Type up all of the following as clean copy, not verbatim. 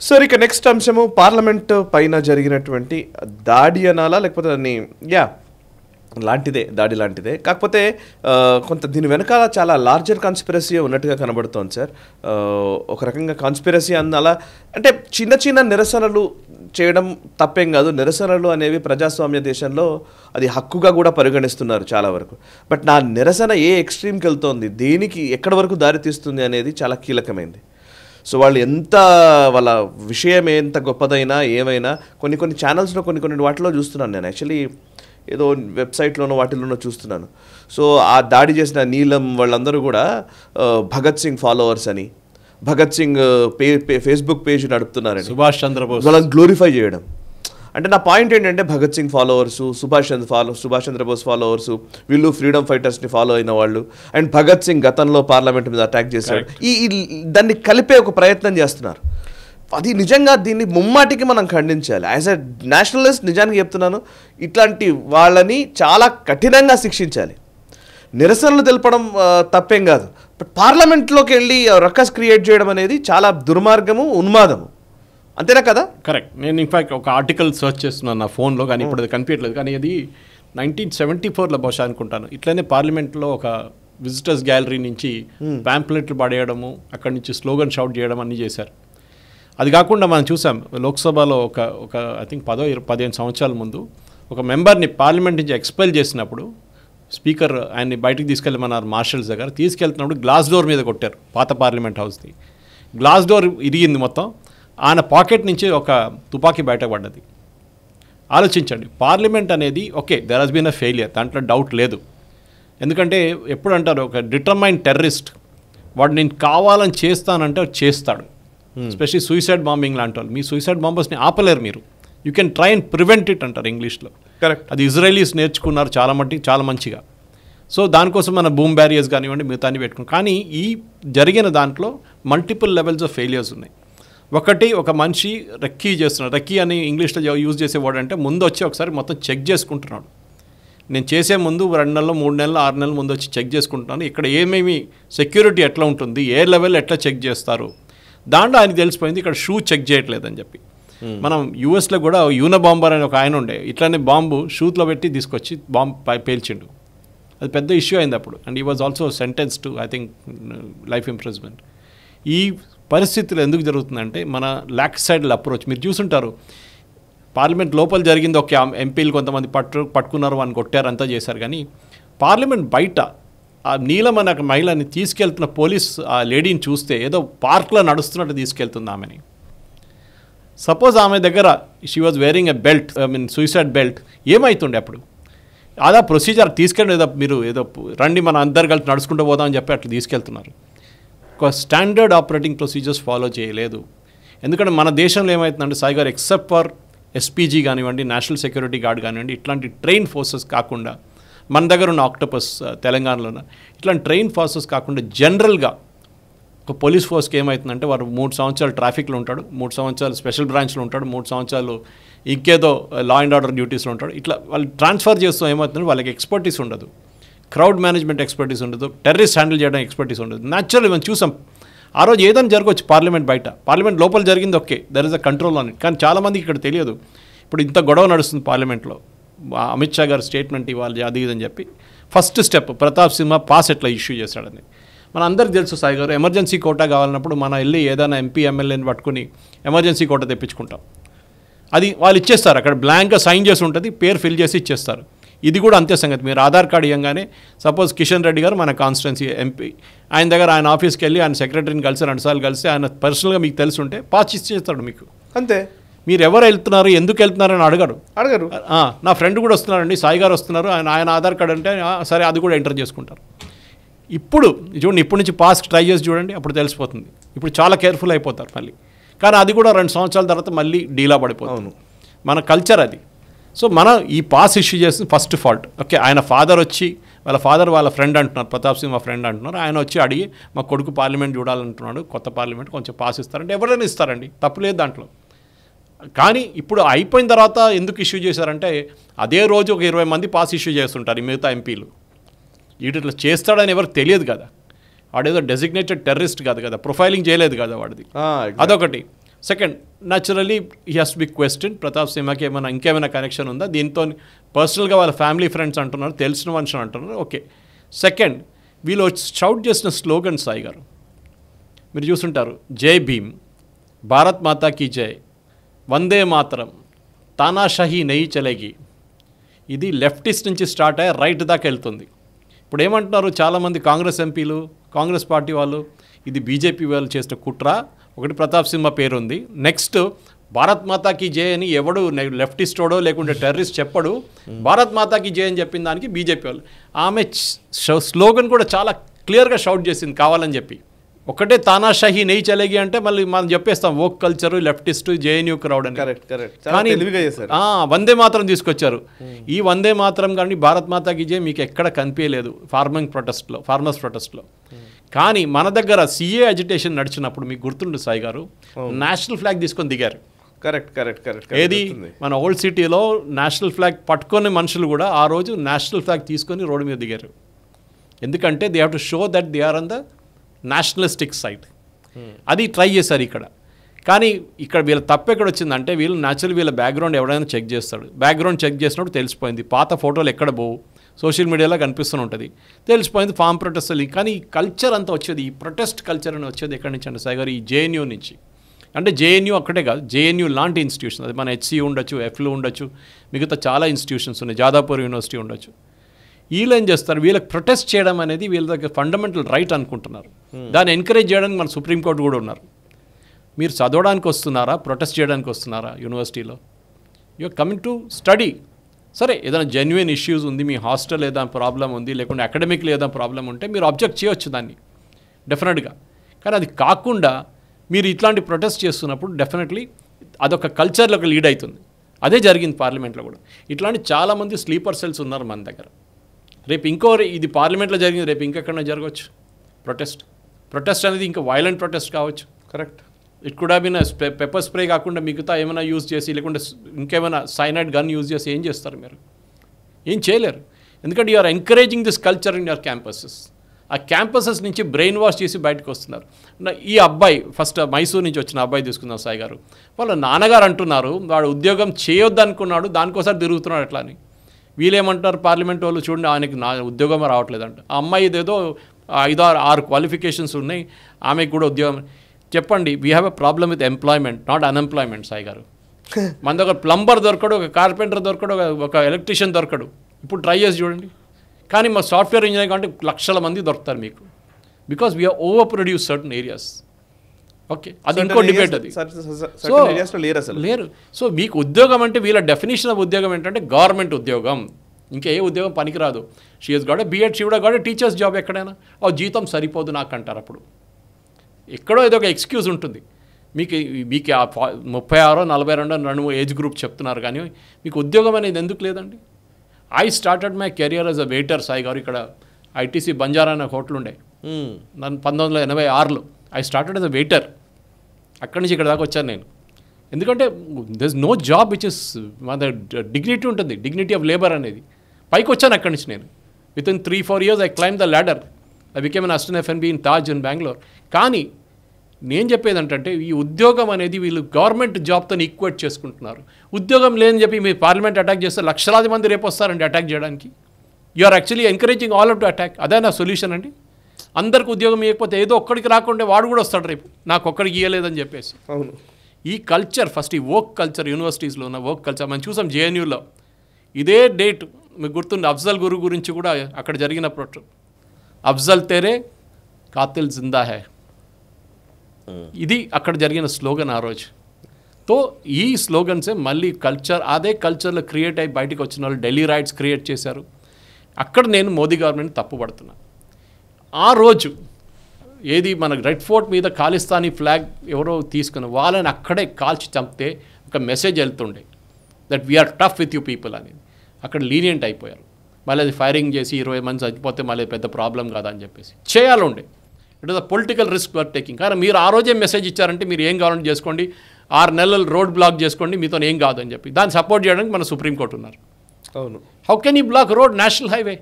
Sir ఇక next అంశము parliament పైన జరిగినటువంటి దాడి అనాలా లేకపోతే దాన్ని దాడి లాంటిదే కాకపోతే కొంత దీని వెనకాల చాలా లార్జర్ కాన్స్పిరసీ ఉన్నట్టుగా కనబడుతోంది సార్. ఒక రకంగా కాన్స్పిరసీ అలా అంటే చిన్న చిన్న నిరసనలు చేయడం తప్పేం కాదు. నిరసనలు అనేవి ప్రజాస్వామ్య దేశంలో అది హక్కుగా కూడా పరిగణిస్తున్నారు చాలా వరకు. బట్ నా నిరసన ఏ ఎక్స్ట్రీమ్కి వెళ్తోంది, దేనికి ఎక్కడి వరకు దారితీస్తుంది అనేది చాలా కీలకమైంది. సో వాళ్ళు వాళ్ళ విషయం ఎంత గొప్పదైనా ఏమైనా కొన్ని ఛానల్స్లో కొన్ని వాటిలో చూస్తున్నాను నేను. యాక్చువల్లీ ఏదో వెబ్సైట్లోనో వాటిలోనో చూస్తున్నాను. సో ఆ దాడి చేసిన నీలం వాళ్ళందరూ కూడా భగత్ సింగ్ ఫాలోవర్స్ అని, భగత్ సింగ్ ఫేస్బుక్ పేజ్ నడుపుతున్నారని, సుభాష్ చంద్రబోస్ వాళ్ళని గ్లోరిఫై చేయడం. అంటే నా పాయింట్ ఏంటంటే భగత్ సింగ్ ఫాలోవర్సు, సుభాష్ చంద్రబోస్ ఫాలోవర్సు, వీళ్ళు ఫ్రీడమ్ ఫైటర్స్ని ఫాలో అయిన వాళ్ళు, అండ్ భగత్ సింగ్ గతంలో పార్లమెంట్ మీద అటాక్ చేశాడు. దాన్ని కలిపే ఒక ప్రయత్నం చేస్తున్నారు. అది నిజంగా దీన్ని ముమ్మాటికి మనం ఖండించాలి. యాజ్ ఎ నేషనలిస్ట్ నిజానికి చెప్తున్నాను, ఇట్లాంటి వాళ్ళని చాలా కఠినంగా శిక్షించాలి. నిరసనలు తెలపడం తప్పేం కాదు, బట్ పార్లమెంట్లోకి వెళ్ళి రక్కస్ క్రియేట్ చేయడం అనేది చాలా దుర్మార్గము, ఉన్మాదము. అంతేనా కదా? కరెక్ట్. నేను ఇన్ఫ్యాక్ట్ ఒక ఆర్టికల్ సర్చ్ చేస్తున్నాను నా ఫోన్లో, కానీ ఇప్పుడు అది కనిపించట్లేదు. కానీ అది 1974లో బహుశా అనుకుంటాను. ఇట్లనే పార్లమెంట్లో ఒక విజిటర్స్ గ్యాలరీ నుంచి ప్యాంప్లెట్లు పడేయడము, అక్కడి నుంచి స్లోగన్ షౌట్ చేయడం అన్నీ చేశారు. అది కాకుండా మనం చూసాం లోక్సభలో ఒక ఐ థింక్ 15 సంవత్సరాల ముందు ఒక మెంబర్ని పార్లమెంట్ నుంచి ఎక్స్పెల్ చేసినప్పుడు స్పీకర్ ఆయన్ని బయటకు తీసుకెళ్ళమన్నారు మార్షల్స్ దగ్గర. తీసుకెళ్తున్నప్పుడు గ్లాస్ డోర్ మీద కొట్టారు పాత పార్లమెంట్ హౌస్ది. గ్లాస్ డోర్ ఇరిగింది మొత్తం. ఆయన పాకెట్ నుంచి ఒక తుపాకీ బయటపడ్డది. ఆలోచించండి, పార్లమెంట్ అనేది okay there has been a failure, దాంట్లో డౌట్ లేదు. ఎందుకంటే ఎప్పుడు అంటారు, ఒక డిటర్మైన్ టెర్రరిస్ట్ వాడు నేను కావాలని చేస్తానంటే చేస్తాడు. ఎస్పెషల్లీ సూసైడ్ బాంబింగ్ లాంటి వాళ్ళు. మీ సూసైడ్ బాంబర్స్ని ఆపలేరు మీరు. You can try and prevent it అంటారు ఇంగ్లీష్లో. కరెక్ట్. అది ఇజ్రాయలీస్ నేర్చుకున్నారు చాలా మంచిగా. సో దానికోసం మన బూమ్ బ్యారియర్స్ కానివ్వండి మిగతాన్ని పెట్టుకున్నాం. కానీ ఈ జరిగిన దాంట్లో మల్టిపుల్ లెవెల్స్ ఆఫ్ ఫెయిలియర్స్ ఉన్నాయి. ఒక మనిషి రెక్కీ చేస్తున్నాడు. రెక్కీ అని ఇంగ్లీష్లో యూజ్ చేసేవాడు అంటే ముందు వచ్చి ఒకసారి మొత్తం చెక్ చేసుకుంటున్నాడు. నేను చేసే ముందు 2 నెలలు 3 నెలలు 6 నెలల ముందు వచ్చి చెక్ చేసుకుంటున్నాను, ఇక్కడ ఏమేమి సెక్యూరిటీ ఎట్లా ఉంటుంది, ఏ లెవెల్ ఎట్లా చెక్ చేస్తారు. దాంట్లో ఆయనకు తెలిసిపోయింది ఇక్కడ షూ చెక్ చేయట్లేదని చెప్పి. మనం యూఎస్లో కూడా యూనబాంబర్ అని ఒక ఆయన ఉండే, ఇట్లానే బాంబు షూత్లో పెట్టి తీసుకొచ్చి బాంబు పేల్చిండు. అది పెద్ద ఇష్యూ అయింది అప్పుడు. అండ్ ఈ was also sentence to I think life imprisonment. ఈ పరిస్థితులు ఎందుకు జరుగుతుందంటే మన ల్యాక్ సైడల్ అప్రోచ్. మీరు చూసుంటారు పార్లమెంట్ లోపల జరిగింది, ఒక ఎంపీలు కొంతమంది పట్టుకున్నారు, వాళ్ళని కొట్టారు, అంతా చేశారు. కానీ పార్లమెంట్ బయట ఆ నీలం అనే ఒక మహిళని తీసుకెళ్తున్న పోలీస్ ఆ లేడీని చూస్తే ఏదో పార్క్లో నడుస్తున్నట్టు తీసుకెళ్తుంది ఆమెని. సపోజ్ ఆమె దగ్గర she was wearing a belt, suicide belt, ఏమవుతుండే అప్పుడు? అదా ప్రొసీజర్ తీసుకెళ్ళి మీరు ఏదో రండి మన అందరు కలిసి నడుచుకుంటూ పోదామని చెప్పి అట్లా తీసుకెళ్తున్నారు. ఒక స్టాండర్డ్ ఆపరేటింగ్ ప్రొసీజర్స్ ఫాలో చేయలేదు. ఎందుకంటే మన దేశంలో ఏమవుతుందంటే సాయిగారు, ఎక్సెప్ట్ ఫర్ ఎస్పీజీ కానివ్వండి, నేషనల్ సెక్యూరిటీ గార్డ్ కానివ్వండి, ఇట్లాంటి ట్రైన్ ఫోర్సెస్ కాకుండా, మన దగ్గర ఉన్న ఆక్టోపస్ తెలంగాణలో ఇట్లాంటి ట్రైన్ ఫోర్సెస్ కాకుండా జనరల్గా ఒక పోలీస్ ఫోర్స్కి ఏమవుతుందంటే వారు 3 సంవత్సరాలు ట్రాఫిక్లో ఉంటాడు, 3 సంవత్సరాలు స్పెషల్ బ్రాంచ్లో ఉంటాడు, 3 సంవత్సరాలు ఇంకేదో లా అండ్ ఆర్డర్ డ్యూటీస్లో ఉంటాడు. ఇట్లా వాళ్ళు ట్రాన్స్ఫర్ చేస్తూ ఏమవుతుందంటే వాళ్ళకి ఎక్స్పర్టీస్ ఉండదు, క్రౌడ్ మేనేజ్మెంట్ ఎక్స్పర్టీస్ ఉండదు, టెర్రరిస్ట్ హ్యాండిల్ చేయడం ఎక్స్పర్టీస్ ఉండదు. న్యాచురల్లీ మనం చూసాం ఆ రోజు ఏదైనా జరగవచ్చు పార్లమెంట్ బయట. పార్లమెంట్ లోపల జరిగింది okay, there is a control on it. కానీ చాలామందికి ఇక్కడ తెలియదు. ఇప్పుడు ఇంత గొడవ నడుస్తుంది పార్లమెంట్లో, అమిత్ షా గారు స్టేట్మెంట్ ఇవ్వాలి అది ఇదని చెప్పి ఫస్ట్ స్టెప్ ప్రతాప్ సింహ పాస్ ఎట్లా ఇష్యూ చేశాడని మన అందరికి తెలుసు. సాయి గారు ఎమర్జెన్సీ కోటా కావాలన్నప్పుడు మనం వెళ్ళి ఏదైనా ఎంపీ ఎమ్మెల్యేని పట్టుకుని ఎమర్జెన్సీ కోటా తెప్పించుకుంటాం. అది వాళ్ళు ఇచ్చేస్తారు, అక్కడ బ్లాంక్గా సైన్ చేసి ఉంటుంది, పేరు ఫిల్ చేసి ఇచ్చేస్తారు. ఇది కూడా అంతే సంగతి. మీరు ఆధార్ కార్డు ఇవ్వగానే సపోజ్ కిషన్ రెడ్డి గారు మన కాన్స్టిట్యున్సీ ఎంపీ, ఆయన దగ్గర ఆయన ఆఫీస్కి వెళ్ళి ఆయన సెక్రటరీని కలిసి 2 సార్లు కలిసి ఆయన పర్సనల్గా మీకు తెలిసి ఉంటే పాస్ ఇచ్చేస్తాడు మీకు. అంతే. మీరు ఎవరు వెళ్తున్నారు, ఎందుకు వెళ్తున్నారు అని అడగరు. నా ఫ్రెండ్ కూడా వస్తున్నారండి, సాయి గారు వస్తున్నారు, ఆయన ఆధార్ కార్డు అంటే సరే అది కూడా ఎంటర్ చేసుకుంటారు. ఇప్పుడు చూడండి, ఇప్పటి నుంచి పాస్ ట్రై చేసి చూడండి, అప్పుడు తెలిసిపోతుంది. ఇప్పుడు చాలా కేర్ఫుల్ అయిపోతారు మళ్ళీ. కానీ అది కూడా 2 సంవత్సరాల తర్వాత మళ్ళీ డీలా పడిపోతుంది. మన కల్చర్ అది. సో మనం ఈ పాస్ ఇష్యూ చేసిన ఫస్ట్ ఫాల్ట్. ఓకే, ఆయన ఫాదర్ వచ్చి వాళ్ళ ఫ్రెండ్ అంటున్నారు, ప్రతాప్ సింగ్ మా ఫ్రెండ్ అంటున్నారు, ఆయన వచ్చి అడిగి మా కొడుకు పార్లమెంట్ చూడాలంటున్నాడు, కొత్త పార్లమెంట్ కొంచెం పాస్ ఇస్తారంటే ఎవరైనా ఇస్తారండి, తప్పులేదు దాంట్లో. కానీ ఇప్పుడు అయిపోయిన తర్వాత ఎందుకు ఇష్యూ చేశారంటే అదే రోజు ఒక 20 మంది పాస్ ఇష్యూ చేస్తుంటారు ఈ మిగతా ఎంపీలు. ఇట్లా చేస్తాడని ఎవరికి తెలియదు కదా, వాడేదో డెసిగ్నేటెడ్ టెర్రరిస్ట్ కాదు కదా, ప్రొఫైలింగ్ చేయలేదు కదా వాడిది. అదొకటి. Second, naturally he has to be question. Pratap సింహకి ఏమైనా ఇంకేమైనా కనెక్షన్ ఉందా, దీంతో పర్సనల్గా వాళ్ళ ఫ్యామిలీ ఫ్రెండ్స్ అంటున్నారు, తెలిసిన మనుషులు అంటున్నారు, ఓకే. సెకండ్, వీళ్ళు షౌట్ చేసిన స్లోగన్ సాయి గారు మీరు చూసుంటారు, జై భీమ్, భారత్ మాతా కీ జై, వందే మాతరం, తానాషాహీ నెయ్యి చలేగి. ఇది లెఫ్టిస్ట్ నుంచి స్టార్ట్ అయ్యి రైట్ దాకా వెళ్తుంది. ఇప్పుడు ఏమంటున్నారు చాలామంది కాంగ్రెస్ ఎంపీలు, కాంగ్రెస్ పార్టీ వాళ్ళు, ఇది బీజేపీ వాళ్ళు చేసిన కుట్ర. ఒకటి ప్రతాప్ సింహ పేరు ఉంది, నెక్స్ట్ భారత్ మాతాకి జై అని ఎవడు లెఫ్టిస్టోడో లేకుంటే టెర్రరిస్ట్ చెప్పడు, భారత్ మాతాకి జై అని చెప్పిన దానికి బీజేపీ వాళ్ళు. ఆమె స్లోగన్ కూడా చాలా క్లియర్గా షౌట్ చేసింది కావాలని చెప్పి. ఒకటే తానాషాహీ నెయ్యి చలేగి అంటే మళ్ళీ మనం చెప్పేస్తాం woke culture, leftist, JNU crowd అని. కానీ వందే మాత్రం తీసుకొచ్చారు. ఈ వందే మాత్రం కానీ భారత్ మాతాకి జై మీకు ఎక్కడ కనిపించలేదు ఫార్మర్స్ ప్రొటెస్ట్లో. కానీ మన దగ్గర సిఏ అజిటేషన్ నడిచినప్పుడు మీకు గుర్తుండు సాయి గారు, నేషనల్ ఫ్లాగ్ తీసుకొని దిగారు. కరెక్ట్. ఏది మన ఓల్డ్ సిటీలో నేషనల్ ఫ్లాగ్ పట్టుకొని మనుషులు కూడా ఆ రోజు నేషనల్ ఫ్లాగ్ తీసుకొని రోడ్డు మీద దిగారు. ఎందుకంటే they have to show that they are on the nationalistic side. అది ట్రై చేశారు ఇక్కడ. కానీ ఇక్కడ వీళ్ళ తప్పు ఎక్కడ వచ్చిందంటే, వీళ్ళు న్యాచురల్ వీళ్ళ బ్యాక్గ్రౌండ్ ఎవడైనా చెక్ చేస్తాడు. బ్యాక్గ్రౌండ్ చెక్ చేసినప్పుడు తెలిసిపోయింది, పాత ఫోటోలు ఎక్కడ పోవు, సోషల్ మీడియాలో కనిపిస్తూ ఉంటుంది, తెలిసిపోయింది ఫామ్ ప్రొటెస్ట్. కానీ ఈ కల్చర్ అంతా వచ్చేది, ఈ ప్రొటెస్ట్ కల్చర్ అని వచ్చేది ఎక్కడి నుంచి అంటే సాయి గారు, ఈ జేఎన్యూ నుంచి. అంటే జేఎన్యూ అక్కడే కాదు, జేఎన్యూ లాంటి ఇన్స్టిట్యూషన్, అది మన హెచ్సి ఉండొచ్చు, ఎఫ్లు ఉండొచ్చు, మిగతా చాలా ఇన్స్టిట్యూషన్స్ ఉన్నాయి, జాదాపూర్ యూనివర్సిటీ ఉండొచ్చు. వీళ్ళు ఏం చేస్తారు, వీళ్ళకి ప్రొటెస్ట్ చేయడం అనేది వీళ్ళ దగ్గర ఫండమెంటల్ రైట్ అనుకుంటున్నారు. దాన్ని ఎంకరేజ్ చేయడానికి మన సుప్రీంకోర్టు కూడా ఉన్నారు. మీరు చదవడానికి వస్తున్నారా, ప్రొటెస్ట్ చేయడానికి వస్తున్నారా యూనివర్సిటీలో? You're coming to study. సరే, ఏదైనా జెన్యున్ ఇష్యూస్ ఉంది, మీ హాస్టల్ ఏదైనా ప్రాబ్లం ఉంది, లేకుంటే అకాడమిక్లో ఏదైనా ప్రాబ్లం ఉంటే మీరు అబ్జెక్ట్ చేయొచ్చు దాన్ని డెఫినెట్గా. కానీ అది కాకుండా మీరు ఇట్లాంటి ప్రొటెస్ట్ చేస్తున్నప్పుడు డెఫినెట్లీ అదొక కల్చర్లోకి లీడ్ అవుతుంది. అదే జరిగింది పార్లమెంట్లో కూడా. ఇట్లాంటి చాలామంది స్లీపర్ సెల్స్ ఉన్నారు మన దగ్గర. రేపు ఇది పార్లమెంట్లో జరిగింది, రేపు ఇంకెక్కడైనా జరగవచ్చు ప్రొటెస్ట్ అనేది. ఇంకా వైలెంట్ ప్రొటెస్ట్ కావచ్చు. Correct. It could have been pepper spray కాకుండా మిగతా ఏమైనా యూజ్ చేసి, లేకుంటే ఇంకేమైనా సైనైడ్ గన్ యూజ్ చేసి ఏం చేస్తారు మీరు? ఏం చేయలేరు. ఎందుకంటే you are encouraging this culture in your campuses. ఆ క్యాంపసెస్ నుంచి బ్రెయిన్ వాష్ చేసి బయటకు వస్తున్నారు. ఈ అబ్బాయి ఫస్ట్ మైసూర్ నుంచి వచ్చిన అబ్బాయి తీసుకున్నాం సాయి గారు, వాళ్ళ నాన్నగారు అంటున్నారు వాడు ఉద్యోగం చేయొద్దు అనుకున్నాడు, దానికోసారి తిరుగుతున్నాడు అట్లా అని. వీళ్ళేమంటారు పార్లమెంట్ వాళ్ళు, చూడండి ఆయనకి నా ఉద్యోగం రావట్లేదంట. ఆ అమ్మాయి ఇదేదో 5-6 క్వాలిఫికేషన్స్ ఉన్నాయి, ఆమెకు కూడా ఉద్యోగం. చెప్పండి, we have a problem with employment, not unemployment Sai గారు. మన దగ్గర ప్లంబర్ దొరకడు, ఒక కార్పెంటర్ దొరకడు, ఒక ఎలక్ట్రీషియన్ దొరకడు. ఇప్పుడు ట్రై చేసి చూడండి. కానీ మా సాఫ్ట్వేర్ ఇంజనీర్ అంటే లక్షల మంది దొరుకుతారు మీకు, because we're over produce certain areas. Okay, అది ఇంకో డిబేట్. అది లేరు. సో మీకు ఉద్యోగం అంటే వీళ్ళ డెఫినేషన్ ఆఫ్ ఉద్యోగం ఏంటంటే గవర్నమెంట్ ఉద్యోగం, ఇంకా ఏ ఉద్యోగం పనికిరాదు. She has got a BEd, she would have got a teachers job ఎక్కడైనా. జీతం సరిపోదు నాకు అంటారు. అప్పుడు ఎక్కడో ఏదో ఒక ఎక్స్క్యూజ్ ఉంటుంది. మీకు 36, 42, 2 ఏజ్ గ్రూప్ చెప్తున్నారు, కానీ మీకు ఉద్యోగం అనేది ఎందుకు లేదండి? I started my career as a waiter Sai గారు. ఇక్కడ ఐటీసీ బంజారా అనే హోటల్ ఉండే, నన్ను 1986లో I started as a waiter. అక్కడి నుంచి ఇక్కడ దాకా వచ్చాను నేను. ఎందుకంటే there is no job which is మన డిగ్నిటీ ఉంటుంది, డిగ్నిటీ ఆఫ్ లేబర్ అనేది. పైకి వచ్చాను అక్కడి నుంచి నేను. Within 3-4 years I climb the ladder. I became an assistant FNB in Taj in Bengaluru. కానీ నేను చెప్పేది ఏంటంటే, ఈ ఉద్యోగం అనేది వీళ్ళు గవర్నమెంట్ జాబ్తో ఈక్వేట్ చేసుకుంటున్నారు. ఉద్యోగం లేదని చెప్పి మీరు పార్లమెంట్ అటాక్ చేస్తే లక్షలాది మంది రేపు వస్తారండి అటాక్ చేయడానికి. You are actually encouraging all of to attack. అదే నా సొల్యూషన్ అండి. అందరికి ఉద్యోగం ఇవ్వకపోతే ఏదో ఒక్కడికి రాకుండా వాడు కూడా వస్తాడు రేపు, నాకు ఒక్కడికి ఇవ్వలేదని చెప్పేసి. అవును. ఈ కల్చర్ ఫస్ట్, ఈ వర్క్ కల్చర్, యూనివర్సిటీస్లో ఉన్న వర్క్ కల్చర్ మనం చూసాం. జేఎన్యూలో ఇదే డేట్ మీకు గుర్తుంది, అఫ్జల్ గురు గురించి కూడా అక్కడ జరిగిన అఫ్జల్ తేరే కాతిల్ జిందా హై, ఇది అక్కడ జరిగిన స్లోగన్ ఆ రోజు. తో ఈ స్లోగన్సే మళ్ళీ కల్చర్, అదే కల్చర్లో క్రియేట్ అయ్యి బయటకు వచ్చిన వాళ్ళు ఢిల్లీ రైట్స్ క్రియేట్ చేశారు. అక్కడ నేను మోదీ గవర్నమెంట్ తప్పుపడుతున్నా. ఆ రోజు ఏది మన రెడ్ ఫోర్ట్ మీద ఖాళిస్తానీ ఫ్లాగ్ ఎవరో తీసుకుని వాళ్ళని అక్కడే కాల్చి చంపితే ఒక మెసేజ్ వెళ్తుండే, that we're tough with you people అనేది. అక్కడ లీనియంట్ అయిపోయారు. మళ్ళీ అది ఫైరింగ్ చేసి 20 మంది చచ్చిపోతే మళ్ళీ పెద్ద ప్రాబ్లం కాదా అని చెప్పేసి చేయాలండే. It is a political risk we're taking. కానీ మీరు ఆ రోజే మెసేజ్ ఇచ్చారంటే మీరు ఏం కావాలంటే చేసుకోండి, 6 నెలలు రోడ్ బ్లాక్ చేసుకోండి, మీతో ఏం కాదు అని చెప్పి దాన్ని సపోర్ట్ చేయడానికి మన సుప్రీంకోర్టు ఉన్నారు. అవును. How can you block road, national highway?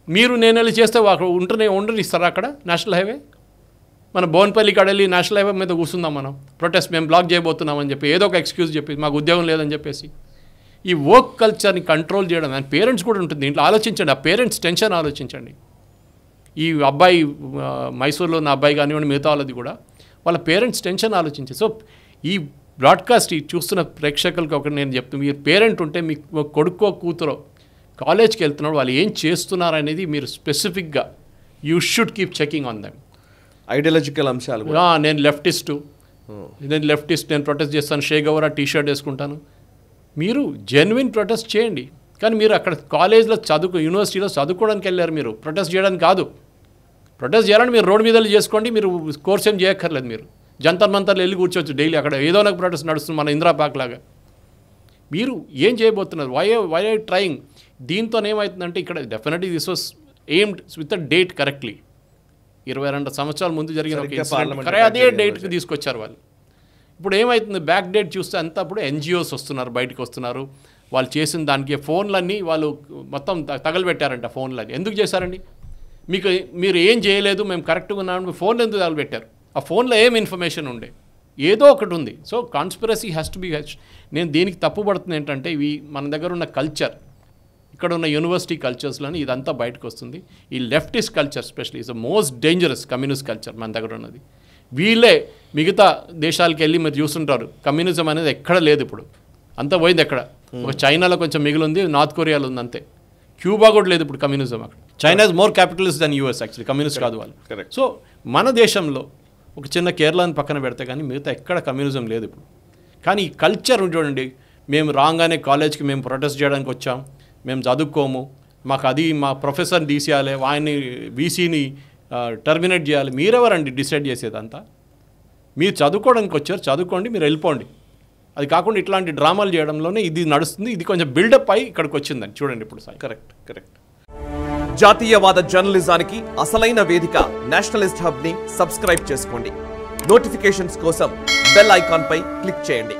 మీరు నేను వెళ్ళి చేస్తే ఉండనిస్తారా అక్కడ నేషనల్ హైవే? మన బోన్పల్లి కడలి నేషనల్ హైవే మీద కూర్చుందాం మనం ప్రొటెస్ట్ మేము బ్లాక్ చేయబోతున్నామని చెప్పి ఏదో ఒక ఎక్స్క్యూజ్ చెప్పి మాకు ఉద్యోగం లేదని చెప్పేసి. ఈ వర్క్ కల్చర్ని కంట్రోల్ చేయడం అండ్ పేరెంట్స్ కూడా ఉంటుంది దీంట్లో. ఆలోచించండి, ఆ పేరెంట్స్ టెన్షన్ ఆలోచించండి. ఈ అబ్బాయి మైసూర్లో ఉన్న అబ్బాయి కానివ్వండి, మిగతా వాళ్ళది కూడా వాళ్ళ పేరెంట్స్ టెన్షన్ ఆలోచించి. సో ఈ బ్రాడ్కాస్ట్ ఈ చూస్తున్న ప్రేక్షకులకి ఒకటి నేను చెప్తాను, మీరు పేరెంట్ ఉంటే మీ కొడుకో కూతురో కాలేజ్కి వెళ్తున్నాడు, వాళ్ళు ఏం చేస్తున్నారు అనేది మీరు స్పెసిఫిక్గా you should keep checking on them. Ideological అంశాలు నేను లెఫ్టిస్ట్, నేను ప్రొటెస్ట్ చేస్తాను, షేగవరా టీ-షర్ట్ వేసుకుంటాను. మీరు జెన్యున్ ప్రొటెస్ట్ చేయండి, కానీ మీరు అక్కడ కాలేజ్లో యూనివర్సిటీలో చదువుకోవడానికి వెళ్ళారు, మీరు ప్రొటెస్ట్ చేయడానికి కాదు. ప్రొటెస్ట్ చేయాలని మీరు రోడ్డు మీద చేసుకోండి, మీరు కోర్స్ ఏం చేయక్కర్లేదు. మీరు జంతర్ మంతర్లు వెళ్ళి కూర్చోవచ్చు డైలీ, అక్కడ ఏదో ఒక ప్రొటెస్ట్ నడుస్తుంది మన ఇందిరా పార్క్ లాగా. మీరు ఏం చేయబోతున్నారు? Why are trying? దీంతో ఏమవుతుందంటే ఇక్కడ definitely this was aimed with the date correctly. 22 సంవత్సరాల ముందు జరిగిన ఒక ఇన్సిడెంట్ అదే డేట్కి తీసుకొచ్చారు వాళ్ళు. ఇప్పుడు ఏమవుతుంది, బ్యాక్ డేట్ చూస్తే అంతా అప్పుడు ఎన్జిఓస్ వస్తున్నారు, బయటకు వస్తున్నారు. వాళ్ళు చేసిన దానికి ఫోన్లన్నీ వాళ్ళు మొత్తం తగలబెట్టారంట. ఫోన్లన్నీ ఎందుకు చేశారండి? మీరు ఏం చేయలేదు, మేము కరెక్ట్గా ఉన్నాము, ఫోన్లు ఎందుకు తగలబెట్టారు? ఆ ఫోన్లో ఏం ఇన్ఫర్మేషన్ ఉండే? ఏదో ఒకటి ఉంది. So conspiracy has to be. నేను దీనికి తప్పుపడుతుంది ఏంటంటే, ఇవి మన దగ్గర ఉన్న కల్చర్, ఇక్కడ ఉన్న యూనివర్సిటీ కల్చర్స్లోని ఇదంతా బయటకు వస్తుంది. ఈ leftist culture specially is the most dangerous communist culture మన దగ్గర ఉన్నది. వీళ్ళే మిగతా దేశాలకు వెళ్ళి మీరు చూస్తుంటారు, కమ్యూనిజం అనేది ఎక్కడ లేదు ఇప్పుడు, అంతా పోయింది. ఎక్కడ ఒక చైనాలో కొంచెం మిగిలింది, నార్త్ కొరియాలో ఉంది అంతే. క్యూబా కూడా లేదు ఇప్పుడు కమ్యూనిజం అక్కడ. China is more capitalist than US actually, communist కాదు వాళ్ళు. సో మన దేశంలో ఒక చిన్న కేరళని పక్కన పెడితే కానీ మిగతా ఎక్కడ కమ్యూనిజం లేదు ఇప్పుడు. కానీ ఈ కల్చర్ చూడండి, మేము రాగానే కాలేజ్కి మేము ప్రొటెస్ట్ చేయడానికి వచ్చాం, మేము చదువుకోము, మాకు అది మా ప్రొఫెసర్ని తీసేయాలి, ఆయన్ని వీసీని టర్మినేట్ చేయాలి. మీరెవరండి డిసైడ్ చేసేదంతా? మీరు చదువుకోవడానికి వచ్చారు, చదువుకోండి, మీరు వెళ్ళిపోండి. అది కాకుండా ఇట్లాంటి డ్రామాలు చేయడంలోనే ఇది నడుస్తుంది. ఇది కొంచెం బిల్డప్ అయ్యి ఇక్కడికి వచ్చిందని చూడండి ఇప్పుడు. కరెక్ట్. జాతీయవాద జర్నలిజానికి అసలైన వేదిక నేషనలిస్ట్ హబ్ ని సబ్స్క్రైబ్ చేసుకోండి. నోటిఫికేషన్స్ కోసం బెల్ ఐకాన్ పై క్లిక్ చేయండి.